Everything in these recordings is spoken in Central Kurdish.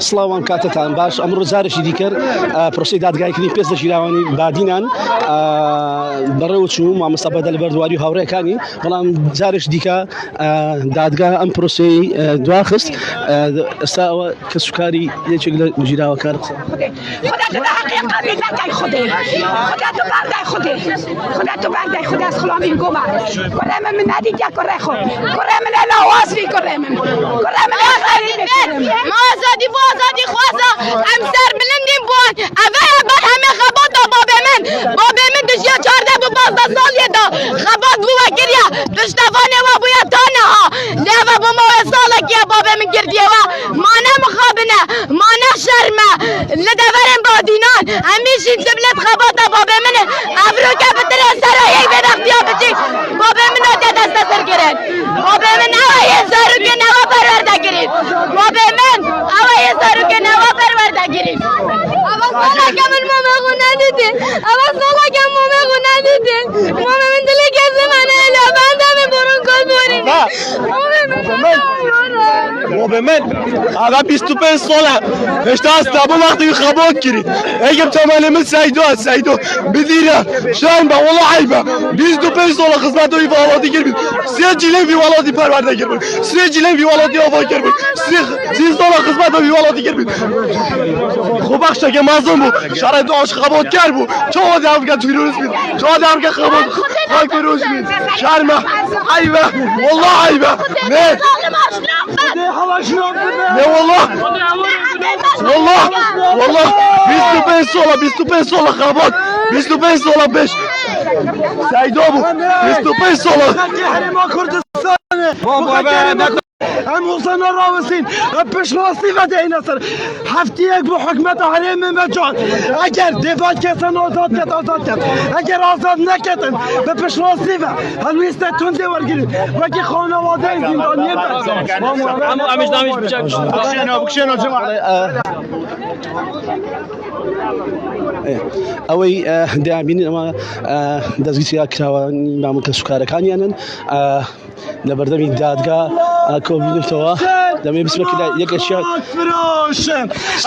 سڵاوان کاتتان باش ئەمڕۆ جارێکی دیکە پرۆسی دادگایکردنی پێش لە ژیراوانی بادینان بەڕێوە چوو مامۆستا بەدە لە بەردەواری و هاوڕێیەکانی بەڵام جارێک دیکە دادگا ئەم پرۆسی دواخست ئێستا ئەوە کە سوکاری یەکێک لە ژیراوەکان خدا تو بردای خدا از خلامی گوما کرم من ندیدی کرخو کرم من الاواز فی کرم من ما آزادی با آزادی خواسته هم سر بلندیم بون اوه بر همه خبات باب من دشیا 14 و 15 سال دا خبات بو وکریا دشتوانه و بویا تانه ها لیوا بو مو سالا کیا باب من گردیه و مانه مخابنه مانه شرمه لدورم بادینان همیشه جبلت خبات باب من افرو که بتر سرایی به اختیار بچی باب من آده دست سر گرد باب من اوه زارو که نوا پرورده گرید باب من اوه زارو که نوا پرورده گرید اما سالا که من مامه ندیده اما سالا که مامه ندیده مامه من دلی که زمانه الا بنده من برون کل بورید باب من اما 25 ساله اشتا استابو وقتی خبات گرید اگم تمام من سیدو بدیره شاین با والله عیبه 25 ساله خدمت وی والادی گرید 3 جیله وی والادی پرورده گرید 3 جیله وی والادی آوا گرید 3 ساله خدمت وی والادی گرید خوب بخشه که مظلوم بود شرط داشت خبات کرد بود چه آدم که ویروس بید چه آدم که خبات خاک ویروس بید شرمه عیبه والله عیبه نه نه والله 25 ساله خبات 25 ساله بش سعیدو بود 25 ساله بابا هم حسین راوسین پشناسی و دینا سر هفته یک به حکمت حریم مجان اگر دفاع کسان آزاد کرد اگر آزاد نکردن به پشناسی و هلویست تونده ورگیرید و که خانواده زندانی بکشینا جماعه ئەوەی دابین ئەمە دەستگیریا کراوانی مامۆکە سوکارەکانیانن لە بەردەمی دادگا کۆبینێتەوە دەمێ بسمەکە یەکەشیان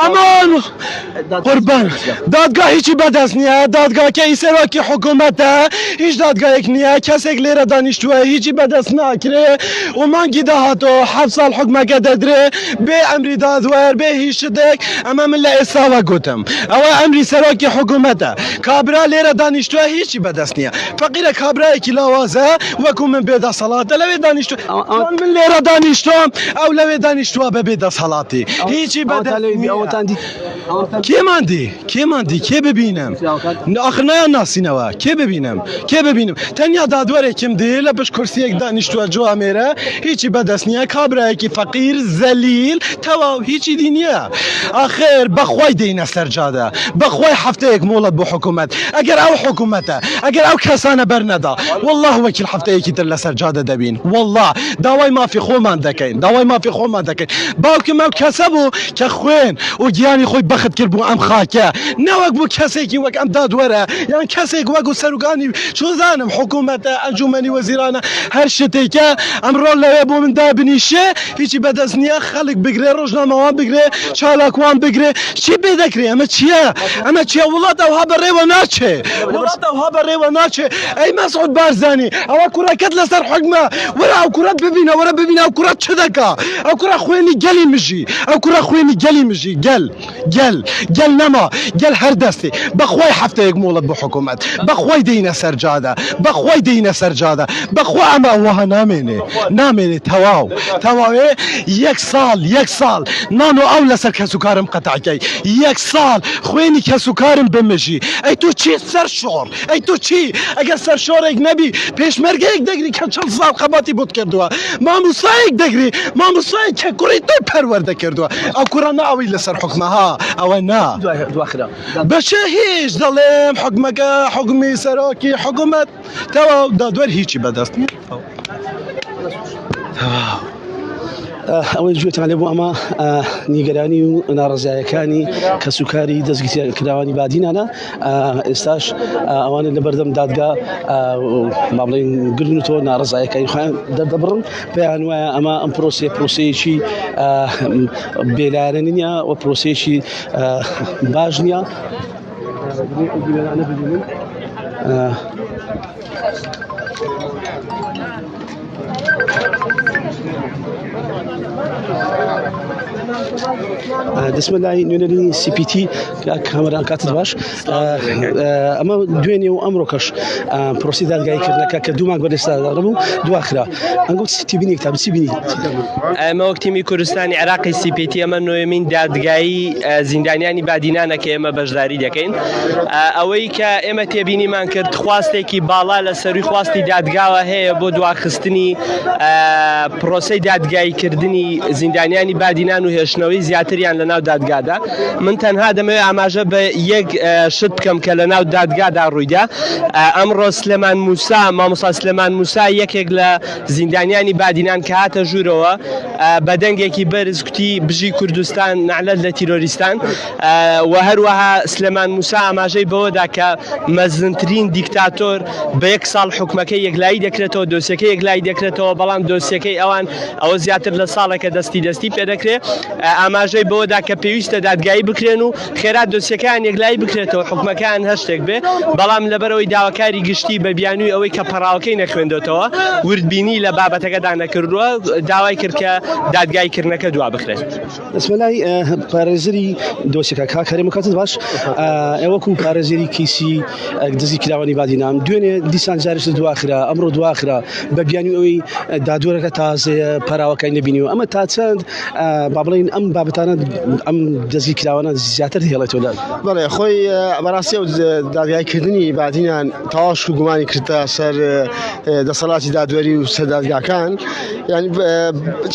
ئەمان قوربان دادگا هیچی بەدەست نییە دادگاکە ئیسێراکی حکوومەتە هیچ دادگایەک نییە کەسێک لێرە دانیشتووە هیچی بەدەست ناکرێ و مانگی داهاتۆ 7 ساڵ حکومەکە دەدرێ بێ ئەمری دادوەر بێ هیچ شتێک ئەمە من لە ئێستاوە گوتم ئەوە ئەمری سەرۆکی حکوومەتە کابرا لێرە دانیشتووە هیچی بەدەست نییە فەقیرە کابرایەکی لاوازە وەکو من بێدەسەڵاتە لەوێ دانیشتو من لێرە دانیشتۆم ئەو لەوێ دانیشتووە بە بێدەسەڵاتی هیچی بەدەست کێماندی کێ ببینم آخر نایان ناسینەوە کێ ببینم تەنیا دادوەرێکم دێ لە پشت کورسیەک دانیشتووە جوامێرە هیچی بەدەست نییە کابرایەکی فەقیر زەلیل تەواو هیچی دی نییە ئاخر بەخوای دێینە سەرجادە بەخوای هەفتەیەک مۆڵەت بۆ حکوومەت ئەگەر ئەو حکوومەتە ئەگەر ئەو کەسانە بەرنەدا والله وەکیل هەفتەیەکی تر لە سەرجادە دەبین والله داوای مافی خۆمان دەکەین باوکم ئەو کەسە بوو کە خوێن و گیانی خۆی بەخت کرد بوو ئەم خاکە نەوەک بوو کەسێکی وەک ئەم دادوەرە یان کەسێک وەکو سەرۆکانی چۆزانم حکوومەتە ئەنجومەنی وەزیرانە هەر شتێکە ئەمڕۆ لەوێ بۆ من دابنیشێ هیچی بەدەست نییە خەڵک بگرێ ڕۆژنامەوان بگرێ چالاکوان بگرێ چی پێ دەکرێ ئەمە چییە وڵات ئەوها بەڕێوە ناچێ ئەی مەسعود بارزانی ئەوە کوڕەکەت لەسەر حکمە وەرە ئەو کوڕەت ببینە ئەو کوڕەت چ دەکا ئەو کوڕە خوێنی گەلی مژی گەل نەما گەل هەر دەستی بەخوای هەفتەیەک مۆڵەت بۆ حکوومەت بەخوای دێینە سەرجادە بەخوا ئەمە ئەوەها نامێنێ تەواوێ یەک ساڵ نانۆ ئەو لەسەر کەسوکارم قەتعکەی یەک ساڵ خوێنی کەسوکارم بمژی ئەی تۆ چی سەرشۆڕ ئەی تۆ چی ئەگەر سەرشۆڕێک نەبی پێشمەرگەیەک دەگری کە چەند ساڵ خەباتی بۆت کردووە مامۆستایەک دەگری مامۆستایەک کە کوڕی تۆی پەروەردە کردووە ئەو کوڕە ناوی لەسەر حکومەها ئەوە نا بەشە هیچ دەڵێم حکومەکە حکومی سەرۆکی حکوومەت تەواو دادوەر هیچی بەدەست نییە ئەوەی گوێتان لێ بوو ئەمە نیگەرانی و ناڕزایەکانی کە سوکاری دەستگیرکراوانی بادینانە ئێستاش ئەوانە لە بەردەم دادگا با بڵێن گرنتەوە ناڕزایەکانی خۆیان دەردەبڕن پێیان وایە ئەمە ئەم پرۆسەیەکی بێلایەنە نییە و پرۆسەیەکی باش نییە. دەسمە لای نوێنەری CPT کامەران کاتت باش ئەمە دوێنێ و ئەمڕۆکەش پرۆسی دادگایکردنەکە کە دوو مانگ بەدەستدا ڕبوو دواخرا ئەنگوت سی بینی کتاب چی بینی ئەمە وەک تیمی کوردستانی عێراقی CPT ئەمە نوێمین دادگایی زیندانیانی بادینانە کە ئێمە بەشداری دەکەین ئەوەی کە ئێمە تێبینیمان کرد خواستێکی باڵا لە سەروی خواستی دادگاوە هەیە بۆ دواخستنی پرۆسەی دادگایکردنی زیندانیانی بادینان و هێشتنەوەی زیاتریان لە ناو دادگادا. من تەنها دەمەوێت ئاماژە بە یەک شت بکەم کە لە ناو دادگادا ڕوویدا. ئەمڕۆ سلێمان موسا مامۆستا سلێمان موسا یەکێک لە زیندانیانی بادینان کە هاتە ژوورەوە بە دەنگێکی بەرز کوتی بژی کوردستان نعلەت لە تیرۆریستان و هەروەها سلێمان موسا ئاماژەی بەوەدا کە مەزنترین دیکتاتۆر بە 1 ساڵ حکومەکەی یەکلایی دەکرێتەوە دۆسیەکەی یەکلایی دەکرێتەوە بەڵام دۆسیەکەی ئەوان ئەوە زیاتر لە ساڵێکە دەستی پێدەکرێت ئاماژەی بەوەدا کە پێویستە دادگایی بکرێن و خێرا دۆسیەکان یەکلایی بکرێتەوە حکومەکان هەشتێک بێ بەڵام لەبەرەوەی داواکاری گشتی بە بیانووی ئەوەی کە پەراوەکەی نەخوێندێتەوە وردبینی لە بابەتەکەدا نەکردووە داوای کرد کە دادگایکردنەکە دوا بکرێت. دەسمە لای پارێزەری دۆسیەکە کاکەرێمە کاتت باش ئێوەکو پارێزەری کیسی دزی کراوانی بادینان دوێنێ دیسان جارش دواخرا ئەمڕۆ دواخرا بە بیانووی ئەوەی دادوەرەکە تازە پەراوەکەی نەبینیوە ئەمە تا چەند با بڵێن ئەم بابەتانە ئەم دەزی کراوانە زیاتر هێڵێتەوە. بەڵێ خۆی بەڕاستی و دادگایکردنی بادینان تەواش و گومانی کردە سەر دەسەڵاتی دادوەری و سەردادگاکان یعنی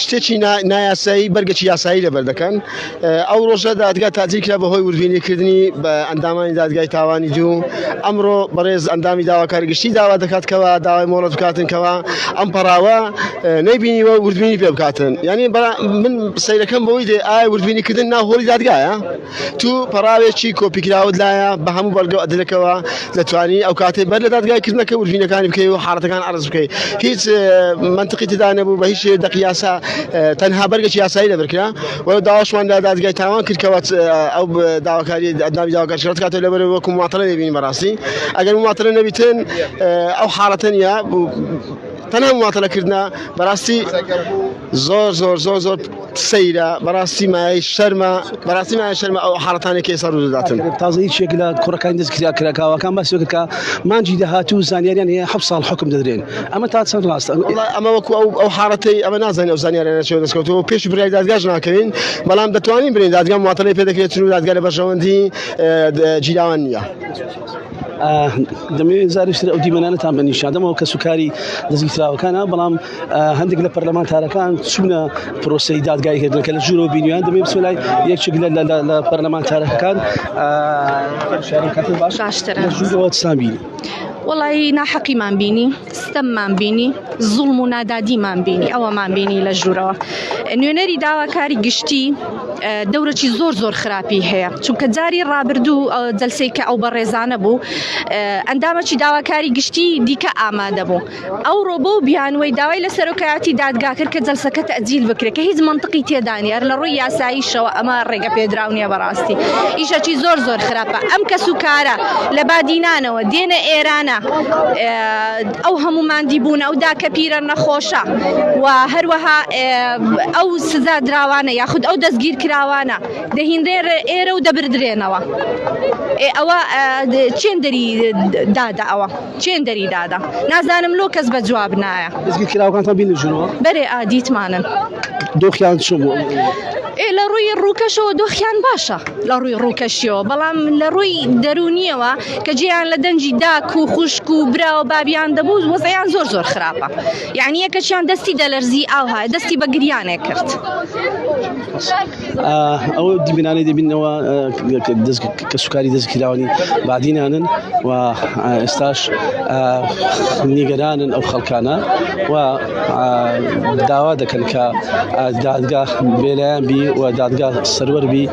شتێکی نایاسایی بەرگەکی یاسایی لەبەر دەکەن. ئەو ڕۆژە دادگا تاجیل کرا بەهۆی وردبینیکردنی بە ئەندامانی دادگای تاوانی دوو ئەمڕۆ بەڕێز ئەندامی داواکاری گشتی داوا دەکاتکەوە داوای مۆڵەت بکاتنکەوە ئەم پەراوە نەیبینیوە وردبینی پێ بکاتن. یعنی من سیرەکەم بەوەی دێ ئایا وردبینیکردن ناو هۆڵی دادگایە تو پەراوێکی کۆپیکراوت لایە بە هەموو بەڵگە ئەدلەکەوە دەتوانی ئەو کاتێ بەر لە دادگایکردنەکە وردبینەکانی بکەی و حاڵەتەکان عەرز بکەی. هیچ منطقی تێدا نەبوو بە هیچ دەقیاسا تەنها بەرگەکی یاسایی لەبەرکرا و داواشمان لە دادگای تاوان کردکەوە ئەو داواکاری ئەندامی داواکاریشکات کاتێ لەبەر وەکو مواتڵە نەبینی بەڕاستی ئەگەر مواتڵە نەبیتن ئەو حاڵەتە نیە تەنها مواتڵەکردنە بەڕاستی زۆر زۆر زۆر زۆر سەیرە بەڕاستی مای شەرمە بەڕاستی مای شەرمە ئەو حاڵەتانێکی ئێستا ڕوو دەداتن. تازە هیچێک لە کوڕەکانی دەستکراکراوەکان باسی کە مانجی داهاتوو زانیاریان هەیە 7 ساڵ حکم دەدرێن ئەمە تا چەند ڕاستە ئەمە وەکو ئەو حاڵەتەی ئەمە نازانێت ئەو زانیاریانە چۆن دەستکەوتەوە پێش برای دادگاش ناکەوین بەڵام دەتوانین برین دادگا مواتڵەی پێ دەکرێت و دادگا لە بەرژەوەندی جیراوان نییە. دەمەوێت زارشتر ئەو دیمەنانەتان بە نیشاندەمەوە کە سوکاری دەستگیرکراوەکانە بەڵام هەندێک لە پەرلەمانتارەکان چوونە پرۆسەی دادگایکردنەکە لە ژوورەوە بینیویان دەمەوێت بچمە لای یەکێک لە پەرلەمانتارەکان لە ژوورەوە چتان بینی. وڵی ناحەقیمان بینی ستەممان بینی زوڵم و نادادیمان بینی ئەوەمان بینی لە ژوورەوە. نوێنەری داواکاری گشتی دەورەی زۆر خراپی هەیە چونکە جاری ڕابردوو جەلسەی کە ئەو بەڕێزانە بوو ئەندامەکی داواکاری گشتی دیکە ئامادە بوو ئەو ڕۆبۆ و بیانوەی داوای لە سەرۆکایەتی دادگا کرد کە جەلسەکە تەجیل بکرێت کە هیچ منطقی تێدانی هەر لە ڕووی یاساییشەوە ئەمە ڕێگە پێدراونیە بەڕاستی ئیشەکی زۆر خراپە. ئەم کە سوکارە لە بادینانەوە دێنە ئێرانە ئەو هەمومان دیبوونە ئەو داکە پیرە نەخۆشە و هەروەها ئەو سزا دراوانە یاخود ئەو دەستگیر کراوانە دەهێنرێ ئێرە و دەبردرێنەوە. ئەوە چێندەری دادا ئەوە چێندەری دادا نازانم لۆ کەس بە جواب نایە. دەستگیر کراوەکانتان بینی ژوورەوە بەرێ ئادیتمانن دۆخیان چۆن بوو؟ لە ڕووی ڕووکەشەوە دۆخیان باشە لە ڕووی ڕووکەشیەوە بەڵام لە ڕووی دەرونیەوە کە جێیان لە دەنجی داک و خوشک و براوە بابیان دەبوو وەزەیان زۆر خراپە. یعنی یەکەچیان دەستی دەلەرزی ئاو هاە دەستی بە گریانێ کرد. ئەوە دیبنانەی دەبینەوە کە سوکاری دەستکراوانی بادینانن و ئێستاش نیگەرانن ئەو خەڵکانە و داوا دەکەن کە دادگا بێلایەن بی و دادگا سەروەر بی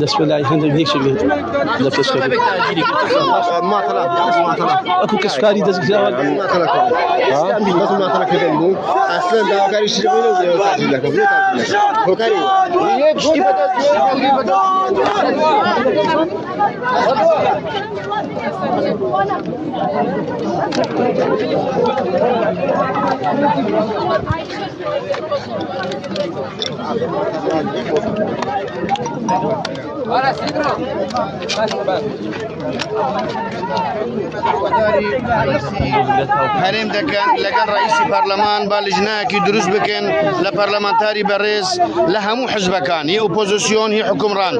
دەست پێ لای هەندێک یەکێک لە پێشکەوتن ئەکو کە سوکاری دەستکراوە هەرێم دەکەن لەگەڵ ڕئیسی پەرلەمان با لجنەیەکی دروست بکەن لە پەرلەمانتاری بەڕێز لە هەموو حزبەکان هی ئۆپۆزیسیۆن هی حکومڕان